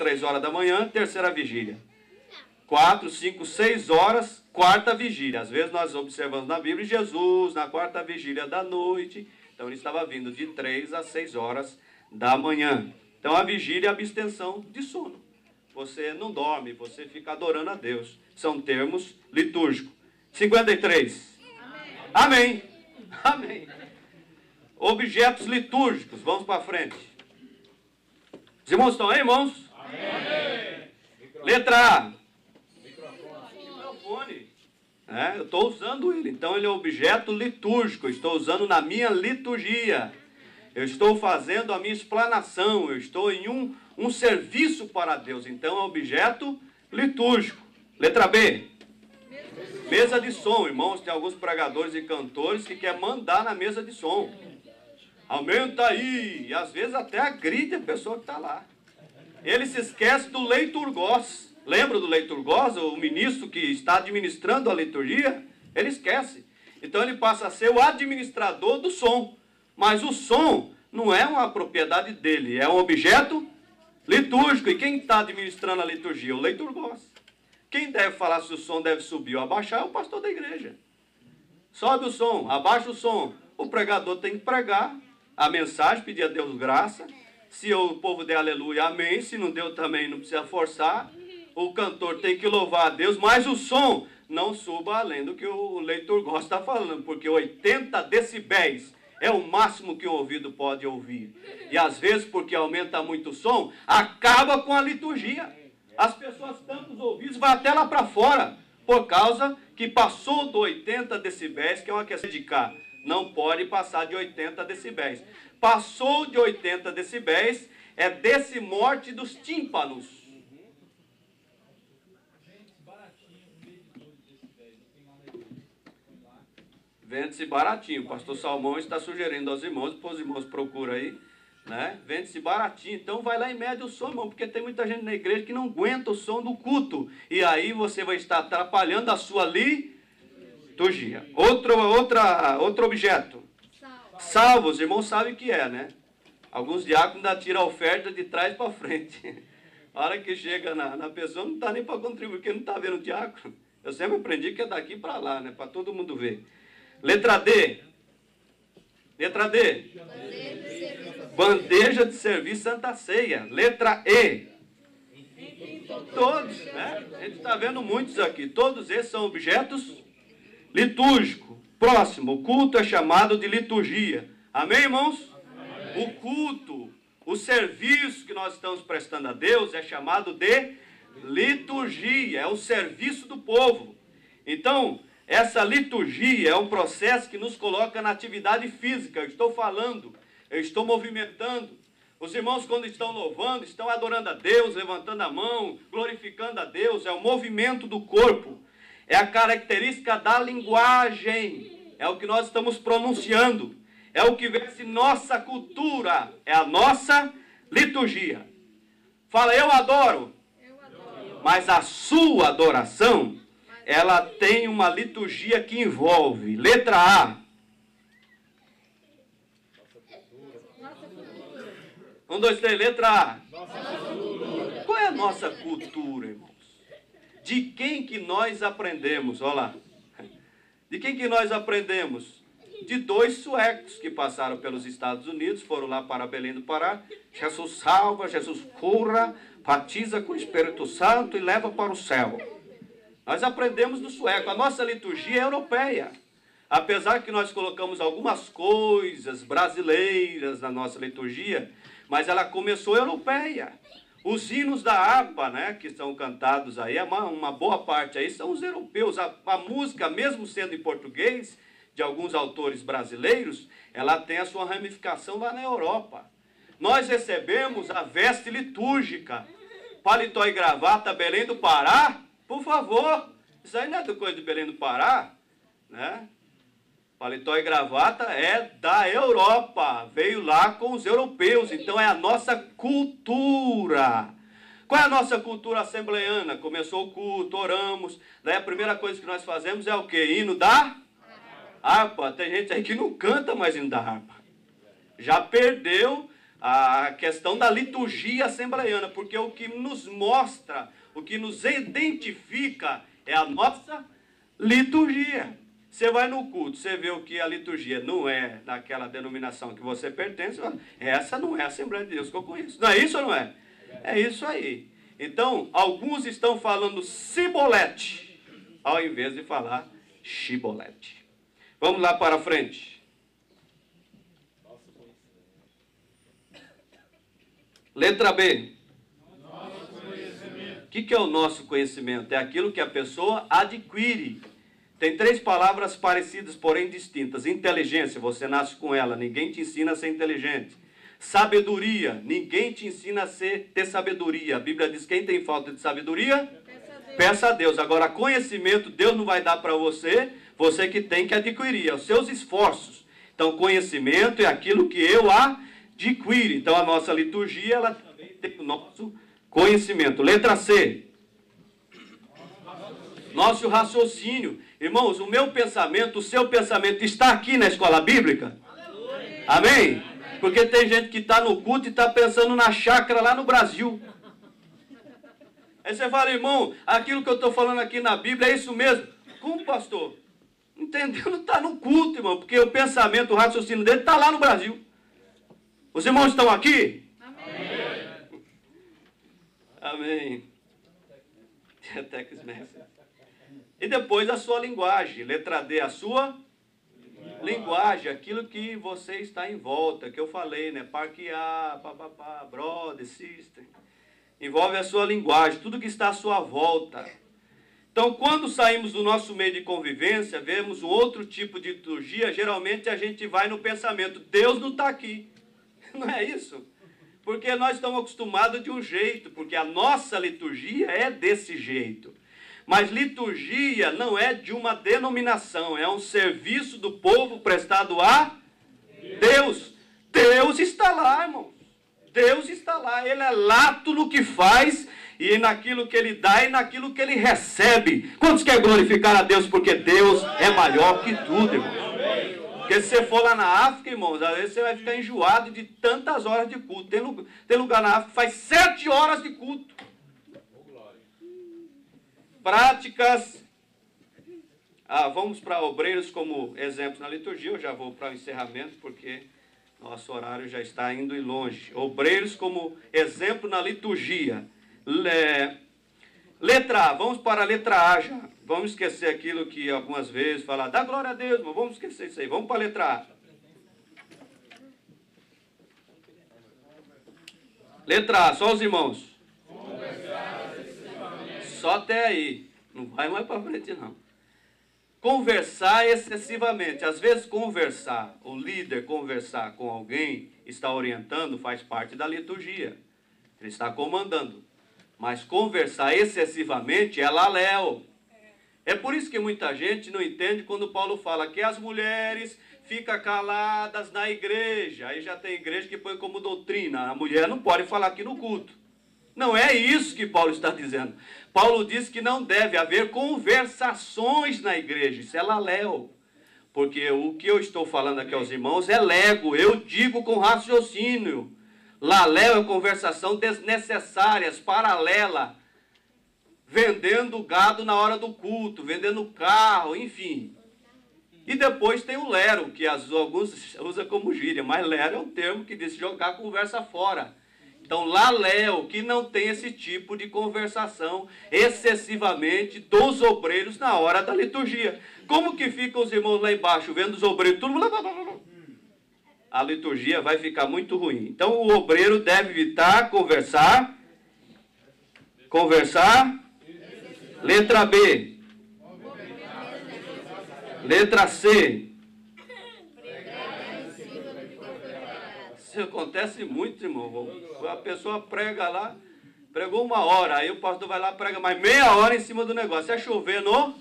3 horas da manhã, terceira vigília. 4, 5, 6 horas, quarta vigília. Às vezes nós observamos na Bíblia Jesus na quarta vigília da noite. Então ele estava vindo de 3 a 6 horas da manhã. Então a vigília é a abstenção de sono. Você não dorme, você fica adorando a Deus. São termos litúrgicos. 53. Amém. Amém. Objetos litúrgicos. Vamos para frente. Os irmãos estão aí, irmãos? Amém. Letra A. Microfone. Eu estou usando ele. Então ele é objeto litúrgico. Eu estou usando na minha liturgia. Eu estou fazendo a minha explanação. Eu estou em um serviço para Deus. Então é objeto litúrgico. Letra B. Mesa de som. Irmãos, tem alguns pregadores e cantores que querem mandar na mesa de som. Aumenta aí. E às vezes até agride a pessoa que está lá. Ele se esquece do leiturgós. Lembra do leiturgós? O ministro que está administrando a liturgia? Ele esquece. Então ele passa a ser o administrador do som. Mas o som não é uma propriedade dele. É um objeto litúrgico. E quem está administrando a liturgia? O leiturgós. Quem deve falar se o som deve subir ou abaixar é o pastor da igreja. Sobe o som, abaixa o som. O pregador tem que pregar a mensagem, pedir a Deus graça. Se o povo der aleluia, amém. Se não deu também, não precisa forçar. O cantor tem que louvar a Deus, mas o som não suba além do que o leiturgós está falando, porque 80 decibéis é o máximo que o ouvido pode ouvir. E às vezes, porque aumenta muito o som, acaba com a liturgia. As pessoas tampam os ouvidos, vai até lá para fora, por causa que passou do 80 decibéis, que é uma questão de cá. Não pode passar de 80 decibéis. Passou de 80 decibéis, é decimorte dos tímpanos. Vende-se baratinho. O pastor Salmão está sugerindo aos irmãos, depois os irmãos procuram aí, né? Vende-se baratinho. Então vai lá e mede o som, irmão, porque tem muita gente na igreja que não aguenta o som do culto. E aí você vai estar atrapalhando a sua liturgia. Outro objeto. Salvo. Os irmãos sabem o que é, né? Alguns diáconos ainda tiram a oferta de trás para frente. A hora que chega na pessoa, não está nem para contribuir, porque não está vendo o diácono. Eu sempre aprendi que é daqui para lá, né? Para todo mundo ver. Letra D. Letra D. Bandeja de serviço Santa Ceia. Letra E. Todos, né? A gente está vendo muitos aqui. Todos esses são objetos litúrgicos. Próximo, o culto é chamado de liturgia. Amém, irmãos? Amém. O culto, o serviço que nós estamos prestando a Deus é chamado de liturgia. É o serviço do povo. Então, essa liturgia é um processo que nos coloca na atividade física. Eu estou falando, eu estou movimentando. Os irmãos, quando estão louvando, estão adorando a Deus, levantando a mão, glorificando a Deus. É o movimento do corpo. É a característica da linguagem. É o que nós estamos pronunciando. É o que veste nossa cultura. É a nossa liturgia. Fala, eu adoro. Mas a sua adoração, ela tem uma liturgia que envolve. Letra A. 1, 2, 3, letra A. Qual é a nossa cultura, irmãos? De quem que nós aprendemos? Olha lá. De quem que nós aprendemos? De 2 suecos que passaram pelos Estados Unidos, foram lá para Belém do Pará. Jesus salva, Jesus cura, batiza com o Espírito Santo e leva para o céu. Nós aprendemos do sueco. A nossa liturgia é europeia. Apesar que nós colocamos algumas coisas brasileiras na nossa liturgia, mas ela começou europeia. Os hinos da harpa, né, que são cantados aí, uma boa parte aí são os europeus. A música, mesmo sendo em português, de alguns autores brasileiros, ela tem a sua ramificação lá na Europa. Nós recebemos a veste litúrgica, paletó e gravata, Belém do Pará, por favor. Isso aí não é do coisa de Belém do Pará, né? Paletó e gravata é da Europa, veio lá com os europeus, então é a nossa cultura. Qual é a nossa cultura assembleiana? Começou o culto, oramos, daí a primeira coisa que nós fazemos é o quê? Hino da harpa. Tem gente aí que não canta mais hino da harpa. Já perdeu a questão da liturgia assembleiana, porque o que nos mostra, o que nos identifica é a nossa liturgia. Você vai no culto, você vê o que a liturgia não é daquela denominação que você pertence, essa não é a Assembleia de Deus que eu conheço. Não é isso ou não é? É isso aí. Então, alguns estão falando cibolete, ao invés de falar chibolete. Vamos lá para frente. Letra B. O que é o nosso conhecimento? É aquilo que a pessoa adquire. Tem 3 palavras parecidas, porém distintas. Inteligência, você nasce com ela, ninguém te ensina a ser inteligente. Sabedoria, ninguém te ensina a ter sabedoria. A Bíblia diz: quem tem falta de sabedoria, peça a Deus. Agora, conhecimento, Deus não vai dar para você, você que tem que adquirir, é os seus esforços. Então, conhecimento é aquilo que eu adquiro. Então, a nossa liturgia, ela também tem o nosso conhecimento. Letra C. Nosso raciocínio. Irmãos, o meu pensamento, o seu pensamento está aqui na escola bíblica? Amém? Porque tem gente que está no culto e está pensando na chácara lá no Brasil. Aí você fala: irmão, aquilo que eu estou falando aqui na Bíblia é isso mesmo? Como, pastor? Entendeu? Não está no culto, irmão, porque o pensamento, o raciocínio dele está lá no Brasil. Os irmãos estão aqui? Amém. Amém. Até que e depois a sua linguagem. Letra D, a sua linguagem, aquilo que você está em volta, que eu falei, né? Parquear, papapá, brother, sister. Envolve a sua linguagem, tudo que está à sua volta. Então, quando saímos do nosso meio de convivência, vemos um outro tipo de liturgia, geralmente a gente vai no pensamento: Deus não está aqui. Não é isso? Porque nós estamos acostumados de um jeito, porque a nossa liturgia é desse jeito. Mas liturgia não é de uma denominação, é um serviço do povo prestado a Deus. Deus está lá, irmãos. Deus está lá, Ele é lato no que faz, e naquilo que Ele dá e naquilo que Ele recebe. Quantos querem glorificar a Deus? Porque Deus é maior que tudo, irmãos. Porque se você for lá na África, irmãos, às vezes você vai ficar enjoado de tantas horas de culto. Tem lugar na África que faz 7 horas de culto. Práticas. Vamos para obreiros como exemplo na liturgia. Eu já vou para o encerramento, porque nosso horário já está indo longe. Obreiros como exemplo na liturgia. Letra A. Vamos para a letra A já. Vamos esquecer aquilo que algumas vezes falar: dá glória a Deus, mas vamos esquecer isso aí. Vamos para a letra A. Letra A, só os irmãos. Só até aí. Não vai mais para frente, não. Conversar excessivamente. Às vezes conversar, o líder conversar com alguém, está orientando, faz parte da liturgia. Ele está comandando. Mas conversar excessivamente é laléu. É por isso que muita gente não entende quando Paulo fala que as mulheres ficam caladas na igreja. Aí já tem igreja que põe como doutrina: a mulher não pode falar aqui no culto. Não é isso que Paulo está dizendo. Paulo diz que não deve haver conversações na igreja. Isso é laléu. Porque o que eu estou falando aqui aos irmãos é lego. Eu digo com raciocínio. Laléu é conversação desnecessárias, paralela. Vendendo gado na hora do culto, vendendo carro, enfim. E depois tem o lero, que alguns usam como gíria, mas lero é um termo que diz jogar a conversa fora. Então, laléu, que não tem esse tipo de conversação excessivamente dos obreiros na hora da liturgia. Como que ficam os irmãos lá embaixo, vendo os obreiros, tudo... A liturgia vai ficar muito ruim. Então, o obreiro deve evitar conversar. Letra B. Letra C. Isso acontece muito, irmão. A pessoa prega lá, pregou 1 hora, aí o pastor vai lá e prega mais meia hora em cima do negócio. É chover no...